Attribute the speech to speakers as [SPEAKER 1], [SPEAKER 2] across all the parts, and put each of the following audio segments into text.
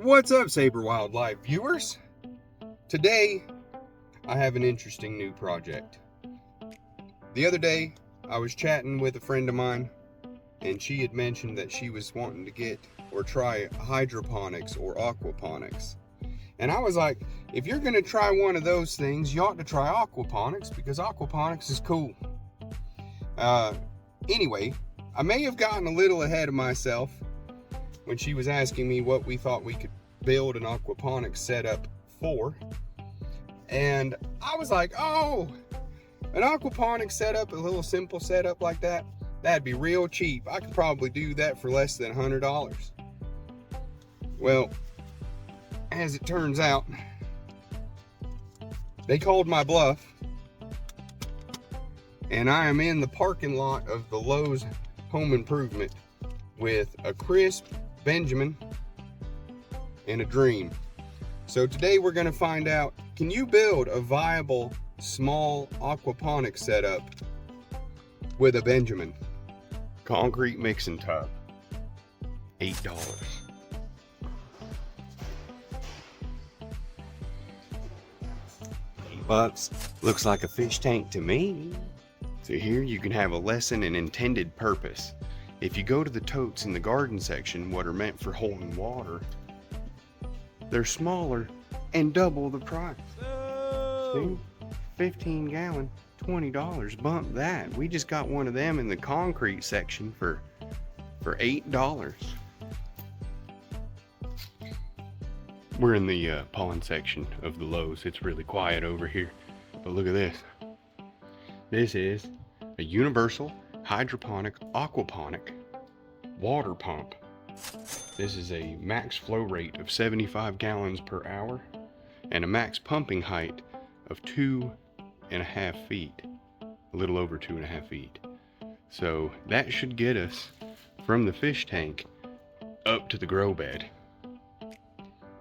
[SPEAKER 1] What's up, Saber Wildlife viewers? Today, I have an interesting new project. The other day, I was chatting with a friend of mine, and she had mentioned that she was wanting to get or try hydroponics or aquaponics. And I was like, if you're going to try one of those things, you ought to try aquaponics because aquaponics is cool. Anyway, I may have gotten a little ahead of myself when she was asking me what we thought we could build an aquaponics setup for. And I was like, oh, an aquaponics setup, a little simple setup like that, that'd be real cheap. I could probably do that for less than $100. Well, as it turns out, they called my bluff, and I am in the parking lot of the Lowe's Home Improvement with a crisp Benjamin and a dream. So today we're going to find out, can you build a viable small aquaponics setup with a Benjamin? Concrete mixing tub, $8. $8 looks like a fish tank to me. So here you can have a lesson in intended purpose. If you go to the totes in the garden section, what are meant for holding water, they're smaller and double the price. See? 15 gallon, $20. Bump that. We just got one of them in the concrete section for $8. We're in the pond section of the Lowe's. It's really quiet over here. But look at this. This is a universal hydroponic aquaponic water pump. This is a max flow rate of 75 gallons per hour and a max pumping height of 2.5 feet, a little over 2.5 feet. So that should get us from the fish tank up to the grow bed.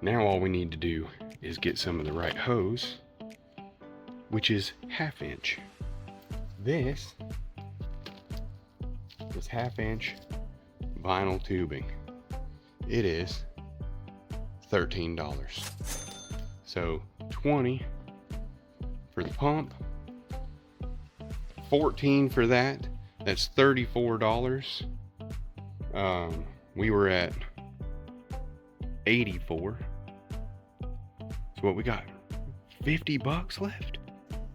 [SPEAKER 1] Now all we need to do is get some of the right hose, which is 1/2 inch. This is 1/2 inch vinyl tubing. It is $13. So $20 for the pump, $14 for that. That's $34. We were at $84. So what we got? $50 left.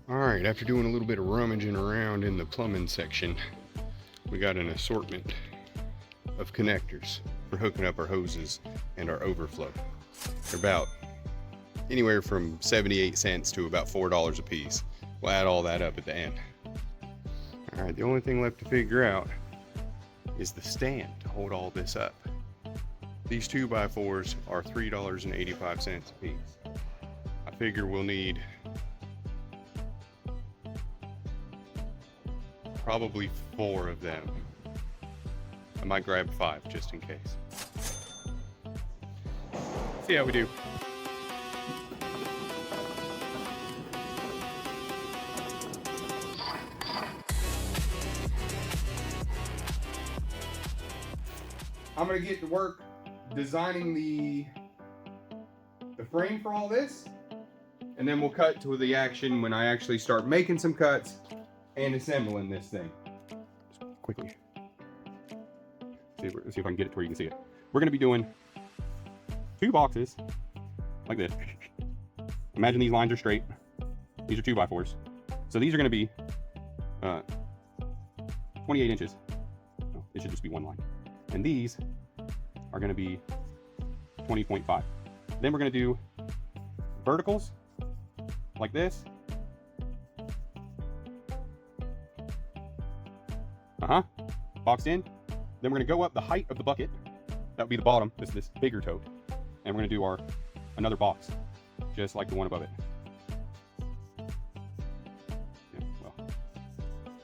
[SPEAKER 1] All right, after doing a little bit of rummaging around in the plumbing section, we got an assortment of connectors for hooking up our hoses and our overflow. They're about anywhere from 78 cents to about $4 a piece. We'll add all that up at the end. All right, the only thing left to figure out is the stand to hold all this up. These 2x4s are $3.85 a piece. I figure we'll need probably 4 of them. I might grab 5 just in case. See how we do. I'm gonna get to work designing the frame for all this, and then we'll cut to the action when I actually start making some cuts and assembling this thing. Just quickly. See if I can get it to where you can see it. We're going to be doing 2 boxes like this. Imagine these lines are straight. These are 2x4s. So these are going to be 28 inches. Oh, it should just be one line. And these are going to be 20.5. Then we're going to do verticals like this. Boxed in. Then we're going to go up the height of the bucket. That would be the bottom, this bigger tote. And we're going to do another box, just like the one above it. Yeah, well,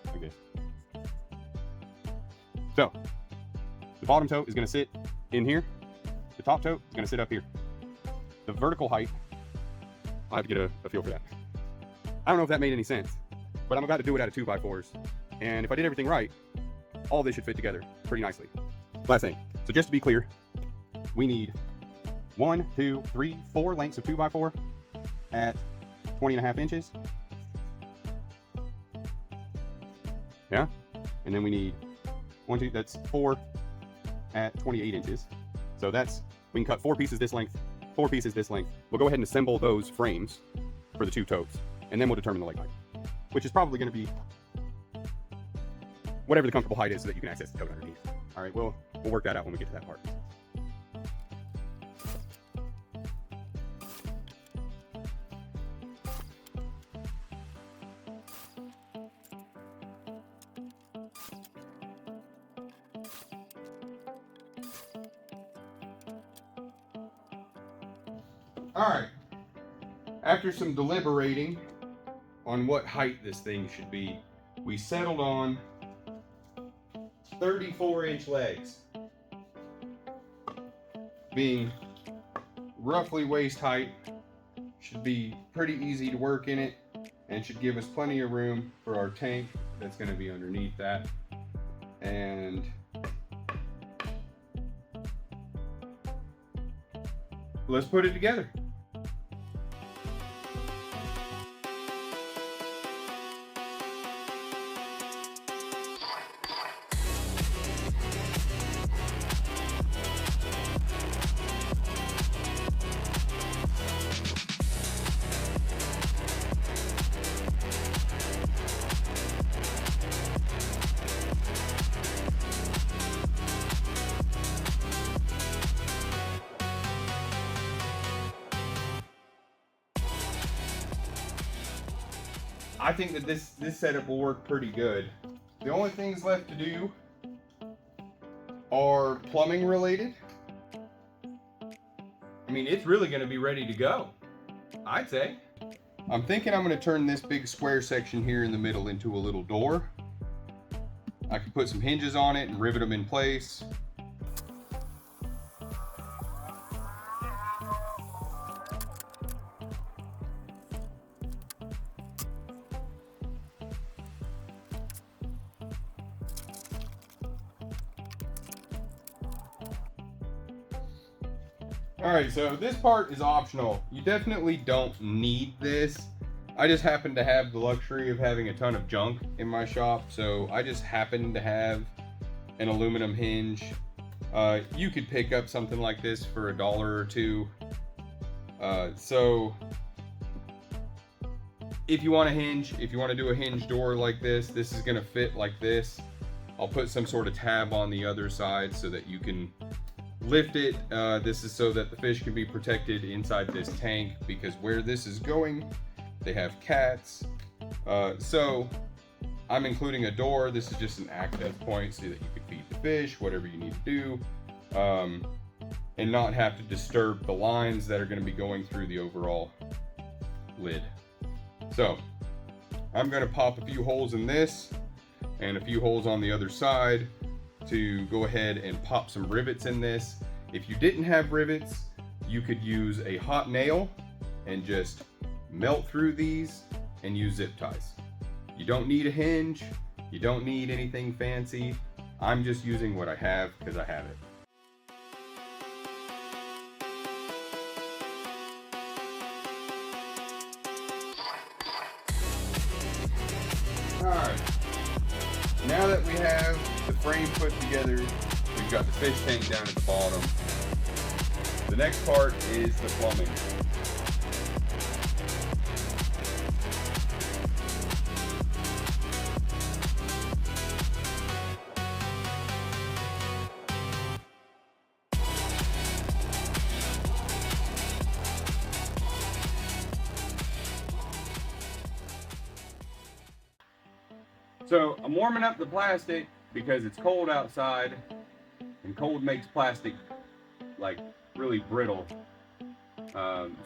[SPEAKER 1] like this. So, the bottom tote is going to sit in here. The top tote is going to sit up here. The vertical height, I'll have to get a feel for that. I don't know if that made any sense, but I'm about to do it out of 2x4s. And if I did everything right, all this should fit together pretty nicely. Last thing, so just to be clear, we need
[SPEAKER 2] 1, 2, 3, 4 lengths of 2x4 at 20.5 inches. Yeah, and then we need 1, 2, that's 4 at 28 inches. So that's, we can cut 4 pieces this length, 4 pieces this length. We'll go ahead and assemble those frames for the 2 totes, and then we'll determine the leg height, which is probably going to be whatever the comfortable height is so that you can access the tote underneath. All right, we'll work that out when we get to that part.
[SPEAKER 1] All right, after some deliberating on what height this thing should be, we settled on 34-inch legs, being roughly waist height. Should be pretty easy to work in it, and should give us plenty of room for our tank that's going to be underneath that. And let's put it together. I think that this setup will work pretty good. The only things left to do are plumbing related. I mean, it's really going to be ready to go, I'd say. I'm thinking I'm going to turn this big square section here in the middle into a little door. I can put some hinges on it and rivet them in place. Alright, so this part is optional. You definitely don't need this. I just happen to have the luxury of having a ton of junk in my shop, so I just happen to have an aluminum hinge. You could pick up something like this for $1 or $2. So if you want a hinge, if you want to do a hinge door like this is going to fit like this. I'll put some sort of tab on the other side so that you can lift it. This is so that the fish can be protected inside this tank, because where this is going, they have cats. So I'm including a door. This is just an access point so that you can feed the fish, whatever you need to do, and not have to disturb the lines that are going to be going through the overall lid. So I'm going to pop a few holes in this and a few holes on the other side to go ahead and pop some rivets in this. If you didn't have rivets, you could use a hot nail and just melt through these and use zip ties. You don't need a hinge, you don't need anything fancy. I'm just using what I have because I have it. Alright, now that we have the frame put together, we've got the fish tank down at the bottom. The next part is the plumbing. So I'm warming up the plastic because it's cold outside, and cold makes plastic like really brittle.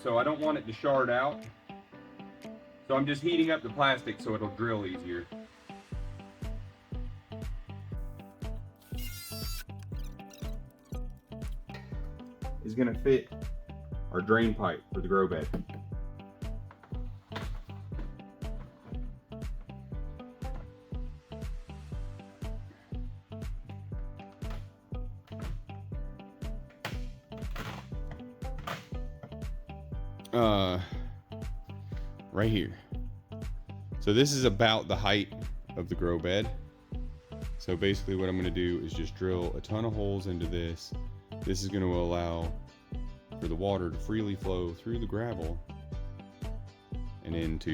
[SPEAKER 1] So I don't want it to shard out. So I'm just heating up the plastic so it'll drill easier. Is gonna fit our drain pipe for the grow bed.
[SPEAKER 2] right here. So this is about the height of the grow bed. So basically what I'm going to do is just drill a ton of holes into this. This is going to allow for the water to freely flow through the gravel and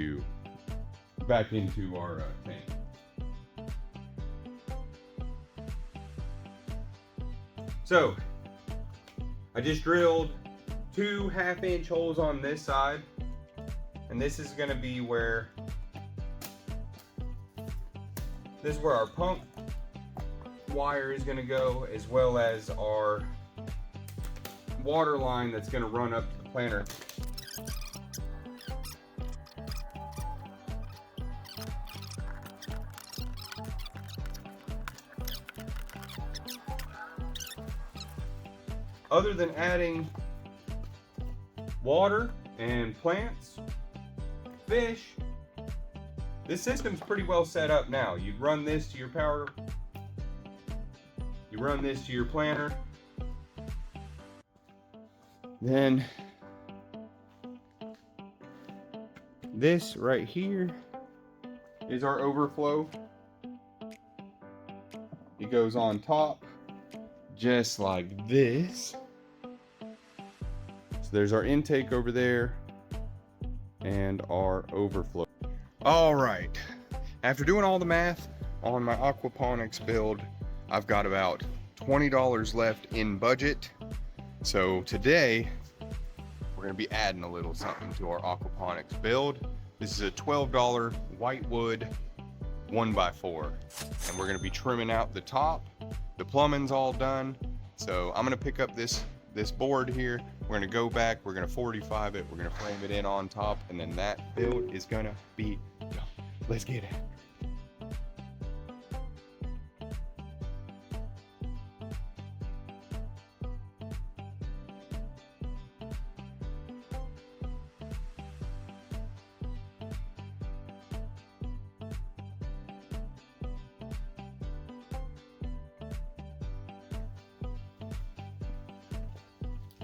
[SPEAKER 2] back into our tank. So I just drilled 2 half-inch holes on this side, and this is going to be where our pump wire is going to go, as well as our water line that's going to run up to the planter. Other than adding water and plants, fish, this system's pretty well set up now. You run this to your power, you run this to your planter, then this right here is our overflow. It goes on top just like this. So there's our intake over there and our overflow. All right, after doing all the math on my aquaponics build, I've got about $20 left in budget. So today we're gonna be adding a little something to our aquaponics build. This is a $12 white wood 1x4, and we're gonna be trimming out the top. The plumbing's all done. So I'm gonna pick up this board here. We're gonna go back, we're gonna 45 it, we're gonna frame it in on top, and then that build is gonna be done. Let's get it.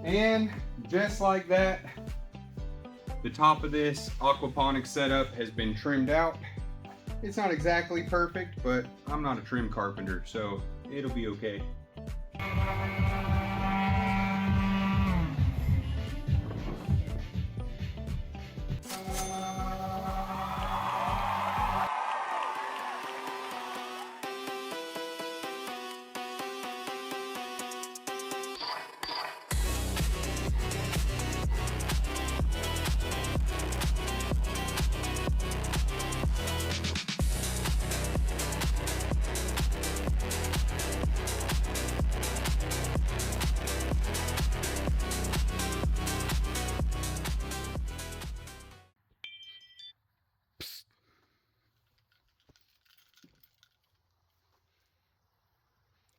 [SPEAKER 2] And just like that, the top of this aquaponics setup has been trimmed out. It's not exactly perfect, but I'm not a trim carpenter, so it'll be okay.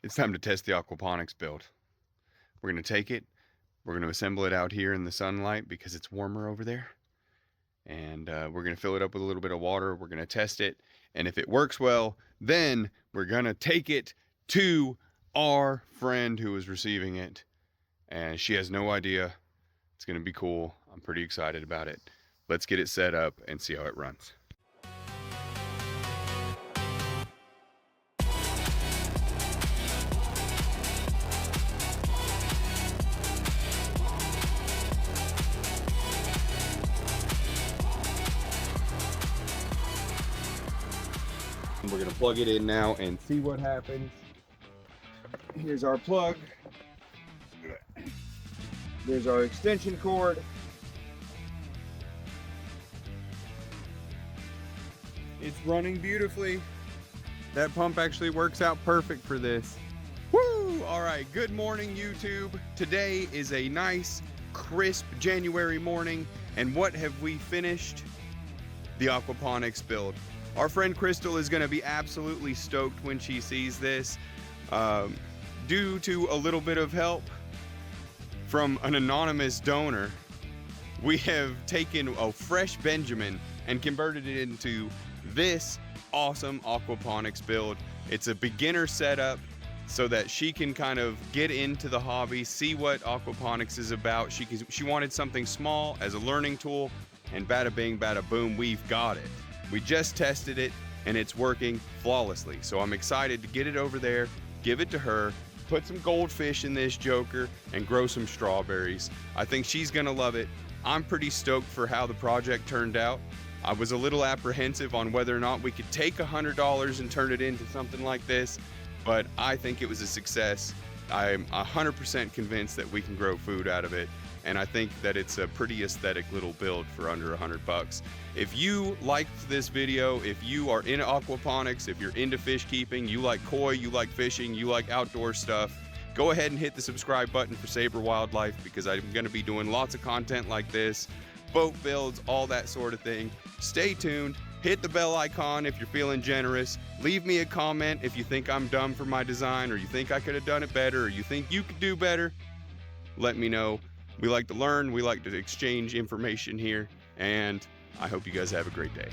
[SPEAKER 2] It's time to test the aquaponics build. We're gonna take it, we're gonna assemble it out here in the sunlight because it's warmer over there. And we're gonna fill it up with a little bit of water, we're gonna test it, and if it works well, then we're gonna take it to our friend who is receiving it. And she has no idea. It's gonna be cool. I'm pretty excited about it. Let's get it set up and see how it runs. We're gonna plug it in now and see what happens. Here's our plug. There's our extension cord. It's running beautifully. That pump actually works out perfect for this. Woo! All right, good morning, YouTube. Today is a nice, crisp January morning, and what have we finished? The aquaponics build. Our friend Crystal is gonna be absolutely stoked when she sees this. Due to a little bit of help from an anonymous donor, we have taken a fresh Benjamin and converted it into this awesome aquaponics build. It's a beginner setup
[SPEAKER 1] so that she can kind of get into the hobby, see what aquaponics is about. She wanted something small as a learning tool, and bada bing, bada boom, we've got it. We just tested it and it's working flawlessly. So I'm excited to get it over there, give it to her, put some goldfish in this joker, and grow some strawberries. I think she's gonna love it. I'm pretty stoked for how the project turned out. I was a little apprehensive on whether or not we could take $100 and turn it into something like this, but I think it was a success. I'm 100% convinced that we can grow food out of it, and I think that it's a pretty aesthetic little build for under $100. If you liked this video, if you are into aquaponics, if you're into fish keeping, you like koi, you like fishing, you like outdoor stuff, go ahead and hit the subscribe button for Sabre Wildlife, because I'm going to be doing lots of content like this, boat builds, all that sort of thing. Stay tuned. Hit the bell icon if you're feeling generous. Leave me a comment if you think I'm dumb for my design, or you think I could have done it better, or you think you could do better. Let me know. We like to learn, we like to exchange information here, and I hope you guys have a great day.